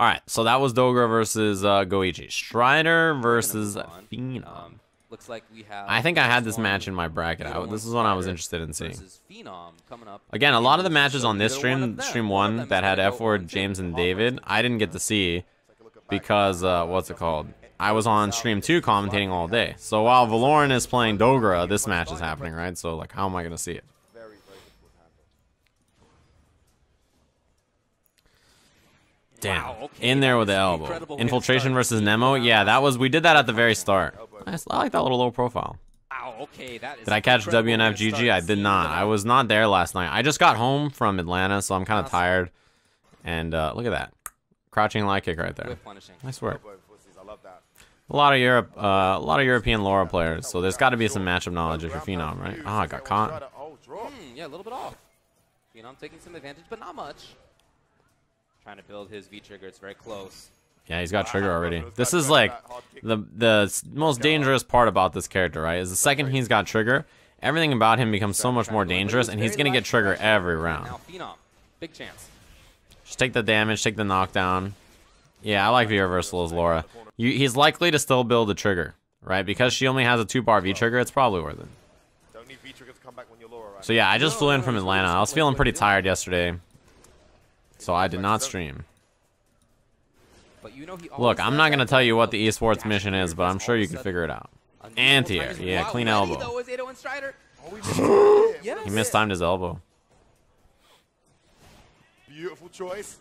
All right, so that was Dogra versus Goichi. Strider versus Phenom. Looks like we have I think I had this match in my bracket. This is one I was interested in seeing. Again, a lot of the matches on this stream 1 that had F4, James, and David, I didn't get to see because, what's it called? I was on stream 2 commentating all day. So while Valoran is playing Dogra, this match is happening, right? So, like, how am I going to see it? Damn. In there with the elbow. Infiltration versus Nemo. Yeah, we did that at the very start. I like that little low profile. Did I catch WNF GG? I did not. I was not there last night. I just got home from Atlanta, so I'm kind of tired. And look at that. Crouching light kick right there. Nice work. A lot of European Laura players, so there's got to be some matchup knowledge if you're Phenom, right? Oh, I got caught. Yeah, a little bit off. Phenom taking some advantage, but not much. Trying to build his V-trigger. It's very close. Yeah, he's got trigger already. This is like the most dangerous part about this character, right? Is the second he's got trigger, everything about him becomes so much more dangerous, and he's gonna get trigger every round. Now Phenom, big chance. Just take the damage, take the knockdown. Yeah, I like V-reversal as Laura. He's likely to still build the trigger, right? Because she only has a 2-bar V-trigger, it's probably worth it. So yeah, I just flew in from Atlanta. I was feeling pretty tired yesterday, so I did not stream. Look, I'm not going to tell you what the esports mission is, but I'm sure you can figure it out. Anti-air. Yeah, clean elbow. He mistimed his elbow. Beautiful choice.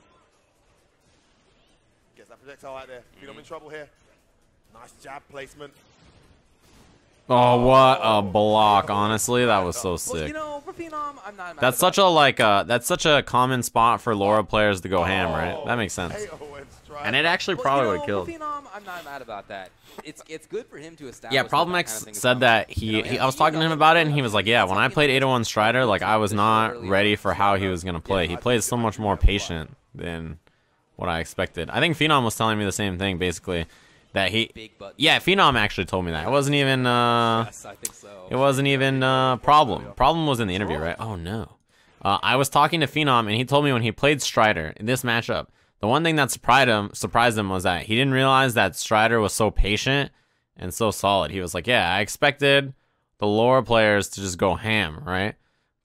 Gets that projectile out there. Phenom in trouble here. Nice jab placement. Oh, what a block! Honestly, that was so sick. You know, for Phenom, I'm not that's such a that's such a common spot for Laura players to go ham, right? That makes sense. And it actually probably would have killed. Phenom, I'm not mad about that. It's good for him to establish. Yeah, Problem X said that I was talking to him about it, and he was like, "Yeah, when I played 801 Strider, like I was not ready for how he was gonna play. He plays so much more patient than what I expected." I think Phenom was telling me the same thing, basically. That yeah, Phenom actually told me that. It wasn't even, yes, I think so. It wasn't even, Problem. Problem was in the interview, right? Oh, no. I was talking to Phenom, and he told me when he played Strider in this matchup, the one thing that surprised him was that he didn't realize that Strider was so patient and so solid. He was like, yeah, I expected the lower players to just go ham, right?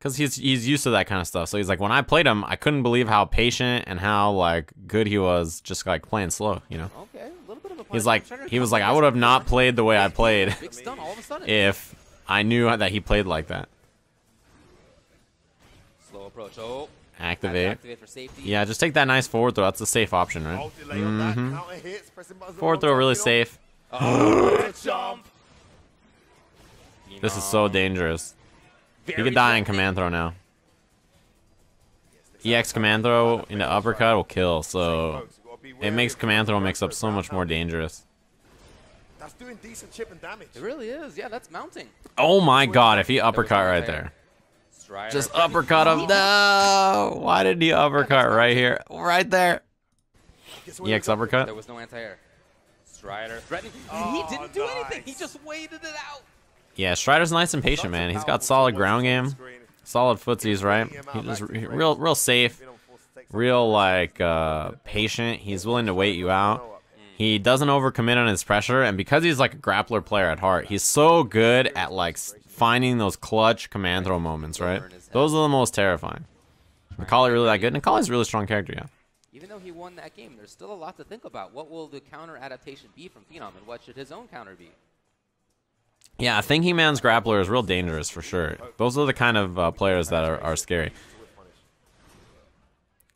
Because he's used to that kind of stuff. So he's like, when I played him, I couldn't believe how patient and how, like, good he was just, like, playing slow, you know? Okay. He was like, I would have not played the way I played if I knew that he played like that. Slow approach. Oh. Activate. Yeah, just take that nice forward throw. That's a safe option, right? Forward throw really safe. This is so dangerous. He could die in command throw now. EX command throw into uppercut will kill, so it makes command throw mix up so much more dangerous. That's doing decent chip and damage. It really is. Yeah, that's mounting. Oh my god, if he uppercut right there. Just uppercut him. No! Why did he uppercut right here? Right there. EX uppercut. There was no anti-air. Strider threatening. He didn't do anything. He just waited it out. Yeah, Strider's nice and patient, man. He's got solid ground game. Solid footsies, right? He's just real safe. Real, like, patient. He's willing to wait you out. He doesn't overcommit on his pressure, and because he's like a grappler player at heart, he's so good at like finding those clutch command throw moments, right? Those are the most terrifying. Macaulay really that good, and Macaulay's a really strong character, yeah. Even though he won that game, there's still a lot to think about. What will the counter adaptation be from Phenom, and what should his own counter be? Yeah, Thinking Man's grappler is real dangerous for sure. Those are the kind of players that are scary.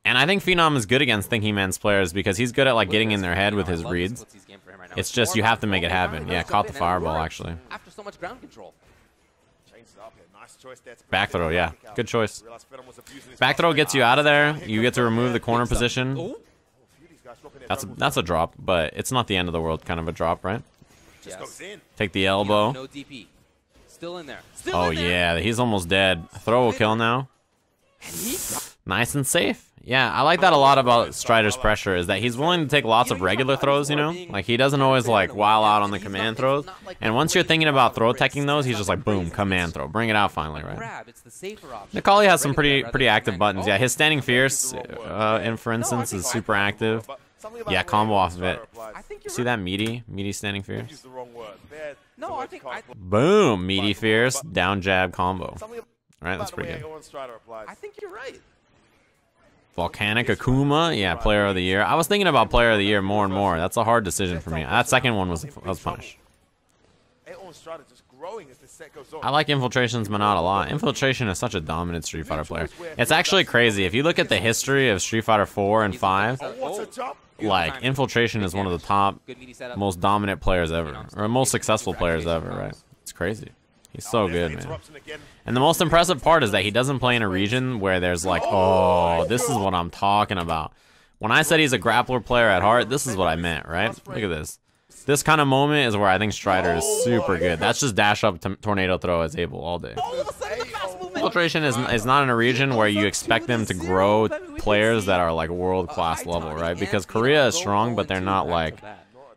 And I think Phenom is good against Thinking Man's players because he's good at like getting in their head with his reads. It's just you have to make it happen. Yeah, caught the fireball actually. After so much ground control. Back throw, yeah, good choice. Back throw gets you out of there. You get to remove the corner position. That's a drop, but it's not the end of the world kind of a drop, right? Yes. Take the elbow. No DP. Still in there. Oh yeah, he's almost dead. Throw will kill now. Nice and safe. Yeah, I like that a lot about Strider's pressure, is that he's willing to take lots of regular throws, you know? Like, he doesn't always, like, wild out on the command throws. And once you're thinking about throw teching those, he's just like, boom, command throw. Bring it out finally, right? Macaulay has some pretty active buttons. Yeah, his standing fierce, for instance, is super active. Yeah, combo off of it. I think you're See that meaty standing fierce? Use the wrong word. No, I think Boom, meaty fierce, down jab combo. Right, that's pretty good. I think you're right. Volcanic Akuma, yeah, player of the year. I was thinking about player of the year more and more. That's a hard decision for me. That second one was punished. I like Infiltration's Manat a lot. Infiltration is such a dominant Street Fighter player. It's actually crazy. If you look at the history of Street Fighter 4 and 5, like, Infiltration is one of the top, most dominant players ever. Or most successful players ever, right? It's crazy. He's so good, man. And the most impressive part is that he doesn't play in a region where there's like, oh, this is what I'm talking about. When I said he's a grappler player at heart, this is what I meant, right? Look at this. This kind of moment is where I think Strider is super good. That's just dash up tornado throw as able all day. Infiltration is not in a region where you expect them to grow players that are like world-class level, right? Because Korea is strong, but they're not like,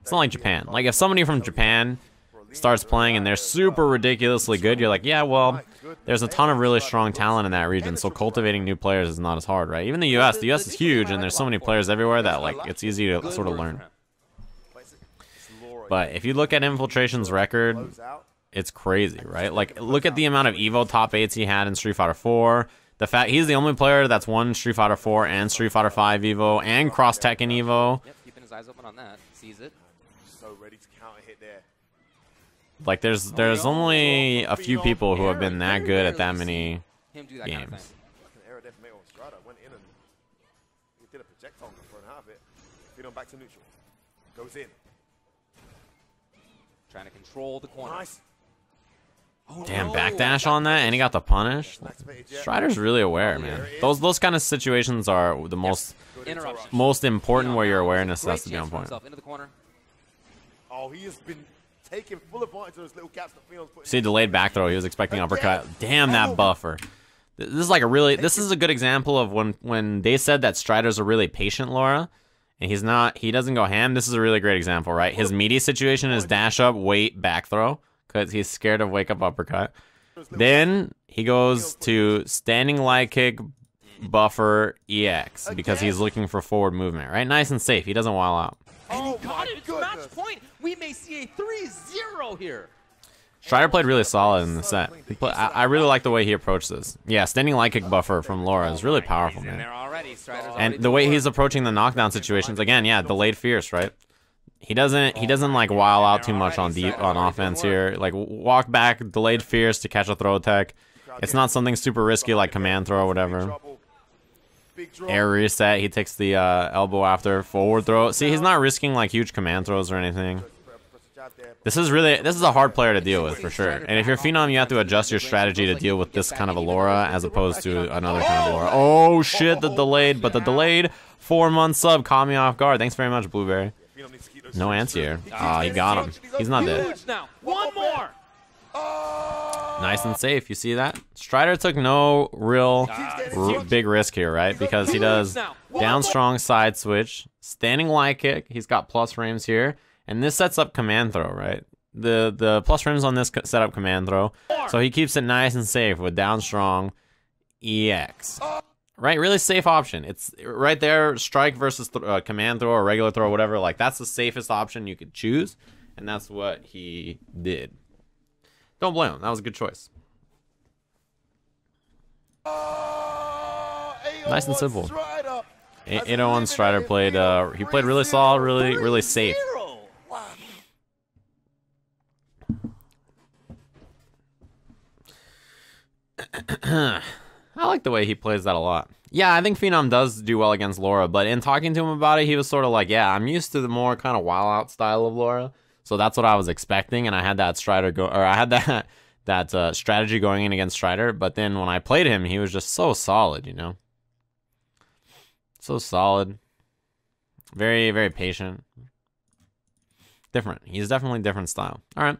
it's not like Japan. Like if somebody from Japan starts playing and they're super ridiculously good, you're like, yeah, well, there's a ton of really strong talent in that region, so cultivating new players is not as hard, right? Even the US is huge, and there's so many players everywhere that like it's easy to sort of learn. But if you look at Infiltration's record, it's crazy, right? Like, look at the amount of Evo top 8s he had in Street Fighter 4. The fact he's the only player that's won Street Fighter 4 and Street Fighter 5 Evo and Cross Tekken Evo. Yep, keeping his eyes open on that. Sees it. So ready to counter hit there. Like, there's only a few people who have been that good at that many games. Went in and he did a projectile for an half it. Phenom back to neutral. Goes in. Trying to control the corner. Nice. Oh, Damn, no. backdash on that, and he got the punish. Strider's really aware, man. Those kind of situations are the most important where your awareness has to be on point. Into the corner. Oh, he has been taking full advantage of those little gaps that Phenom's put. See, delayed back throw. He was expecting uppercut. Damn, that buffer. This is like this is a good example of when they said that Strider's a really patient Laura, and he doesn't go ham. This is a really great example, right? His meaty situation is dash up, wait, back throw, because he's scared of wake up uppercut. Then he goes to standing light kick, buffer, EX, because he's looking for forward movement, right? Nice and safe. He doesn't wild out. And he got it. It's match point. We may see a 3-0 here. Strider played really solid in the set. I really like the way he approached this. Yeah, standing light kick buffer from Laura is really powerful, man. And the way he's approaching the knockdown situations, again, yeah, delayed fierce, right? He doesn't like wild out too much on offense here. Like walk back, delayed fierce to catch a throw tech. It's not something super risky like command throw or whatever. Air reset, he takes the elbow after forward throw. See, he's not risking like huge command throws or anything. This is a hard player to deal with for sure. And if you're Phenom, you have to adjust your strategy to deal with this kind of a Laura as opposed to another kind of Laura. Oh shit, the delayed 4-month sub caught me off guard. Thanks very much, Blueberry. No answer here. Ah, he got him. He's not dead. One more. Nice and safe. You see that? Strider took no real big risk here, right? Because he does down strong side switch, standing light kick. He's got plus frames here. And this sets up command throw, right? The plus frames on this set up command throw. So he keeps it nice and safe with down strong EX. Right? Really safe option. It's right there, strike versus command throw or regular throw or whatever. Like, that's the safest option you could choose. And that's what he did. Don't blame him. That was a good choice. Nice and simple. 801 Strider played, he played really solid, really safe. I like the way he plays that a lot. Yeah, I think Phenom does do well against Laura, but in talking to him about it, he was sort of like, yeah, I'm used to the more kind of wild out style of Laura, so that's what I was expecting, and I had that that strategy going in against Strider, but then when I played him, he was just so solid, you know? So solid. Very, very patient. Different. He's definitely different style. All right.